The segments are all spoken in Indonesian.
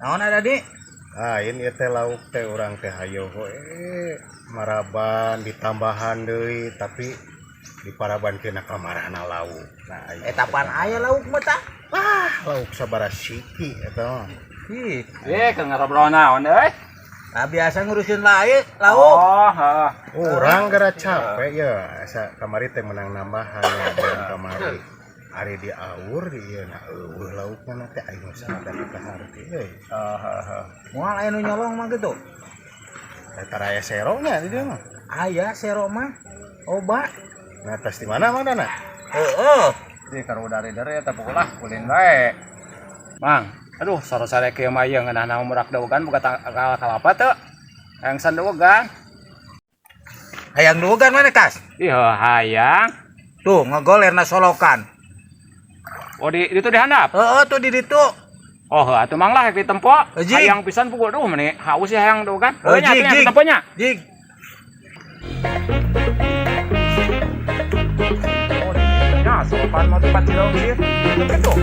Naon ada di? Ini teh lauk teh orang teh hayo maraban ditambahan deui tapi diparaban kena kamarana lauk. Nah, Etapan aya lauk mah tah? lauk sabaraha siki eta. Ih, Kang ngobrol naon euy? nah biasa ngurusin lauk. Oh, heeh. Urang gara capek ya, asa kamari teh menang nambahan ya bulan kamari. Ari di aur di ieu na laukna teh aya sadar ka harti euy. Moal aya nu nyolong mah gitu. Eta raya seronya di dieu mah. Aya sero mah. Obat. Nah, tos di mana Mang Dana? Heeh. Di karo dari eta pukulah ulin bae. Mang, aduh sare-sare kieu mah ieu ngeunah naon merak daogan boga kalapa teu? Hayang sandaogan. Hayang dugan mana kas? Ih, hayang. Tuh ngegolerna solokan. Oh, di itu dihandap. Heeh tuh di ditu. Oh, atuh mang lah di tempo. Jig. Hayang pisan pukul duh meni haus ya hayang daogan. Oh, Nya jig, atuh jig. temponya. Jig. Ya, sopan mau tempat cilok sih. Itu.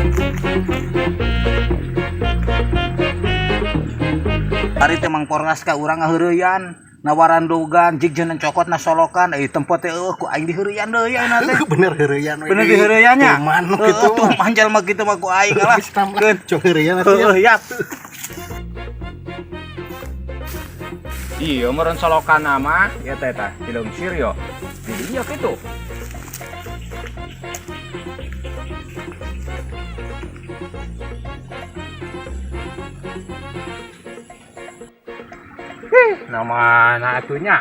Ari teh Mang Porras ka urang ngaheureuyan. Nawaran dogan jig jeung cokotna solokan tempo teh ku aing diheureuyan deui ayeuna teh. Bener heureuyan we. Bener diheureuyan nya. Manuk kitu Tuh manjal mah kitu mah ku aing lah. Keun cok heureuyan atuh. Heeh ya. Iya, meureun solokan nama ya teh tah cilok sir yo. Di dinya kitu. Nama atunya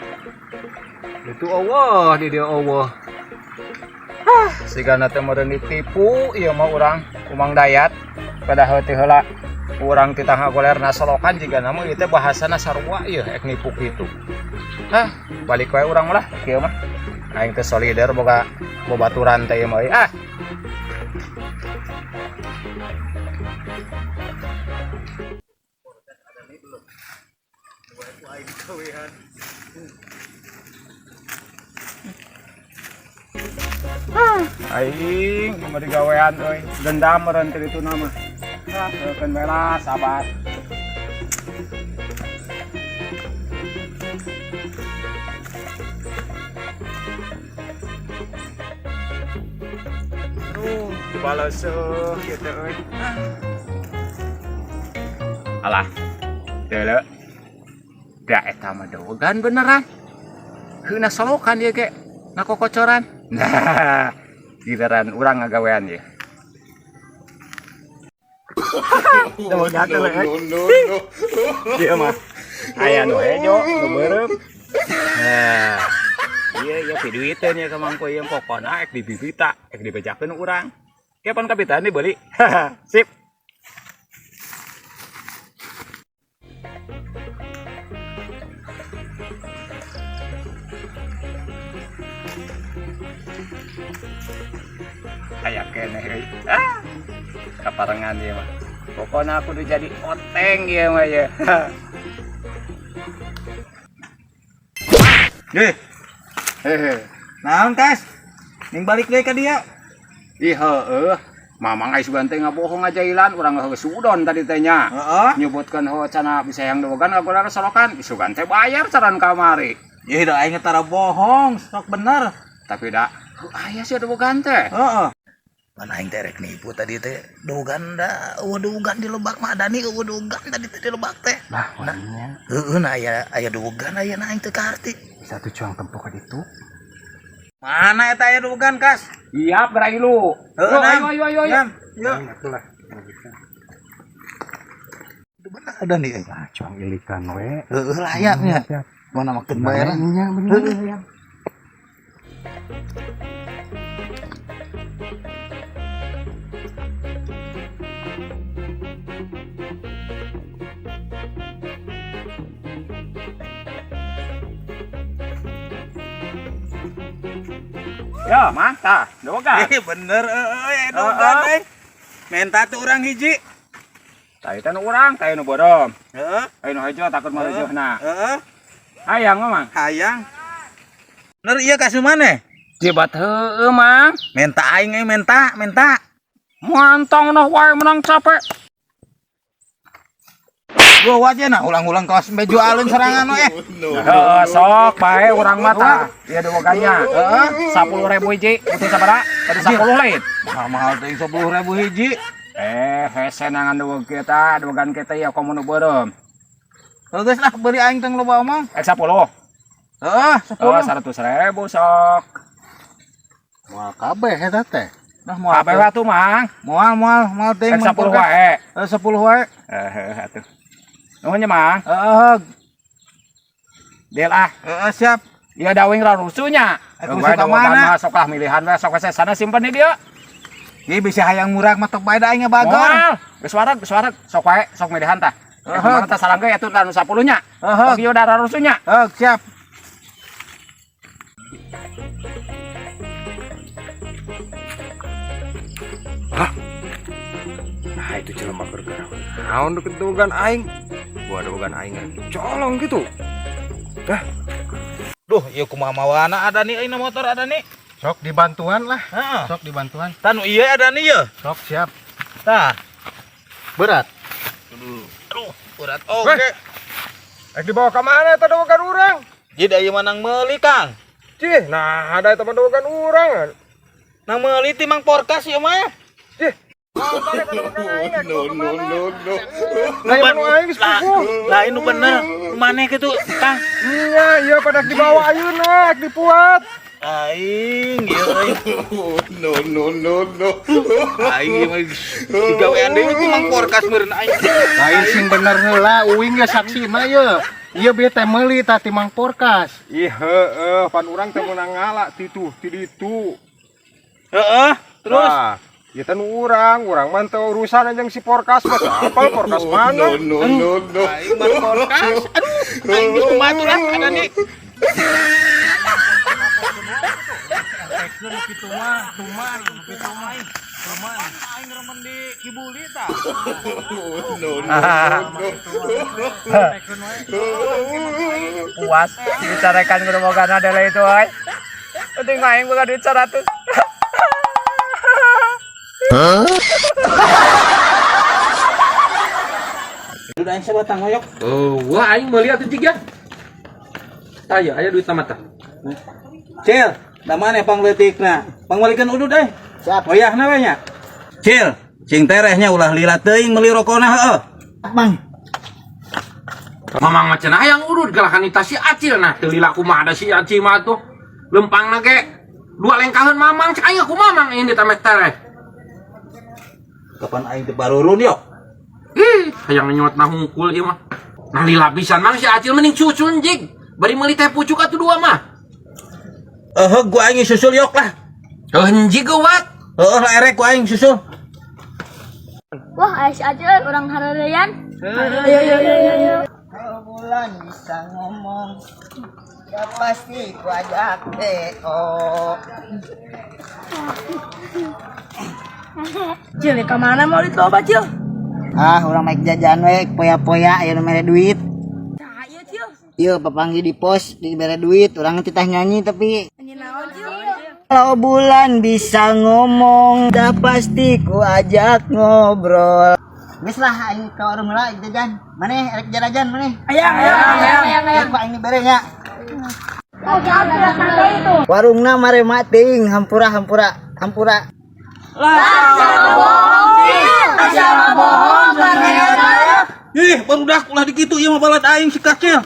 itu Allah di dia Allah sigana teh meureun ditipu ieu mah urang umang dayat padahal teh heula urang ti tangga golerna solokan jiga nama ieu teh bahasana sarua ieu ek nipu kitu balik wae urang lah kieu mah aing teh solider boga babaturan teh ieu mah aing mah digawean euy dendam meureun teh ditu nama eukeun bela sabar dibales kieu teh euy alah deuleu da eta mah dogan beneran heuna solokan ieu ge ngakokocoran nah giliran urang ngagawean ya. No. Ieu mah aya nu hejo nu beureum. Nah, ieu duit teh nya ka mangko ieu pokona ek dibibita, ek dibejakeun urang. Kapan kapitan dibeli? Sip. Aya keneh euy. Kaparengan ieu mah. Pokona kudu jadi oteng ieu mah ya. Deh. Naon kas? Ning balik deui ka dieu. Ih heueuh. Mamang ais bante ngabohong ngajailan urang geus udon tadi teh nya. Heeh. Nyebutkeun heuh cenah bisa hayang dogan ngagolar solokan. Isugan teh bayar caran kamari. Ieu da aing tara bohong, sok bener. Tapi da aya sih dogan teh. Heeh. Pan aing teh rek nipu tadi teh dogan da dogan di Lebak mah Dani dogan tadi teh di Lebak teh. Nah, wanya Heeh nah aya dogan aya aing teh karti. satu cuang tempo ka ditu. Mana eta aya dogan kas? Siap gerai lu. Heeh Ayo. Yo. Atulah. Bener ada nih. Cuang ilikan we. Heeh layaknya. Mana makin bayaran. Heeh ya. Ya, mantap. Dogan. Bener dogan euy. Menta tuh urang hiji. Tadi teh nu urang, tadi nu bodom. Heeh. Tadi nu hejo takut maleujeuna. Heeh. Hayang Mang. Hayang. Bener ieu ka sumane? Jebat heueuh Mang. Menta aing menta. Mantong noh wae menang capek. Gua aja nah ulang-ulang kaos baju alun serangan we. Sok bae urang mata. Ieu dewoganya. Heeh, 10.000 hiji. Butuh sabaraha? Tadi 10 lain. Mahal teh 10.000 hiji. Hese nangan dewog kita, dewogan kita ya komo nu beureum. Geus lah beri aing teh loba omong. 10. Heeh, 10. 100.000 sok. Moal kabeh eta teh. Nah moal Kabeh atuh mang. moal teh 10 wae. 10 wae. Atuh. Nuhun nya mang. Heeh. Deal ah. Heeh siap. Ieu dawing rarusunya. Rusuh ka mana? Sok lah milihan we sok we sana simpen di dieu. Ieu bisa hayang murah mah tok bae da aing bagor. Moal. Geus wareg. Sok wae, sok milihan tah. Kumaha tah salangge atuh anu 10 nya. Heeh. Ieu da rarusunya. Siap. Nah itu jelema bergerak. Naon deket dogan aing? Gua dogan aing colong gitu. Duh, ieu kumaha mawana ada nih aing motor ada nih. Sok dibantuan lah. Heeh. Sok dibantuan. Tanu ieu ada nih ye. Sok siap. Tah. Berat. Aduh, berat. Oke. Ek dibawa ka mana eta dogan urang? Jadi ieu manang meuli Kang. Cih, nah ada eta dogan urang. Nang meuli ti Mang Porkas ieu mah. Lain anu aing geus puguh. Lain nu bener. Maneh kitu, Kang. Iya pada dibawa ayeuna ek dipuat. Aing, ieu aing. Aing mah digawean deui ku Mang Porkas meureun aing. Lain sing bener heula uing ge saksina ye. Ieu beu teh meuli tah ti Mang Porkas. Ih heueuh, pan urang teh meunang ngala ti ditu. Heeh, terus Ieu teh urang mah teu urusan jeung si Porkas mah. Apal Porkas mana? aing Mang Porkas. Aduh, aing geus kumaha lah ada nih. Aing remen di Kibuli tah. Puas bicarakan gerobogan adalah itu ay. Penting aing boga duit 100. Udah aing sabatang hoyok. Wah aing melihat itu ya. Aya duit tamat tah. Cil, da mana pangleutikna? Pangbalikan udud euy. Siap. Oyahna we nya. Cil, cing terehnya ulah lila teuing meuli rokona heueuh. Mang. Mamang macan hayang urut galakan ita si Acil nah teu lila kumaha da si Acil mah tuh. Lempangna ge 2 lengkaheun mamang cek aya ku mamang ini tamet tereh. Kapan aing teh barurun yo? Ih, hayang nyot nah hungkul ieu mah. Nah lila pisan mang si Acil mending susun jig. Bari meuli teh pucuk atuh 2 mah. Gua aing susul yok lah. Heuh geuwat. Lah erek gua aing susul. Wah, ais aja orang Harareyan. Ayo. Bulan bisa ngomong, ya pasti ku ajak TO. Cil, kemana mau dicoba, Cil? Orang naik jajan we, poya-poya, ayo mere duit. Nah, iya, Cil. Iya, papanggi di pos, dibere duit, orang titah nyanyi tapi Ini naon, Cil? kalau bulan bisa ngomong, dah pasti ku ajak ngobrol. Wis lah, aing ke warung heula jajan. Maneh erek jajan maneh. Ayang. Pak ini bere nya. Warungna mare mating, hampura. Ih, barudak ulah dikitu ieu mah balad aing si Kacil.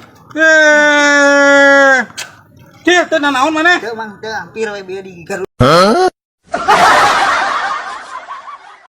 Cil, teu naon maneh? Teu mang, teu hampir we bieu di Garut.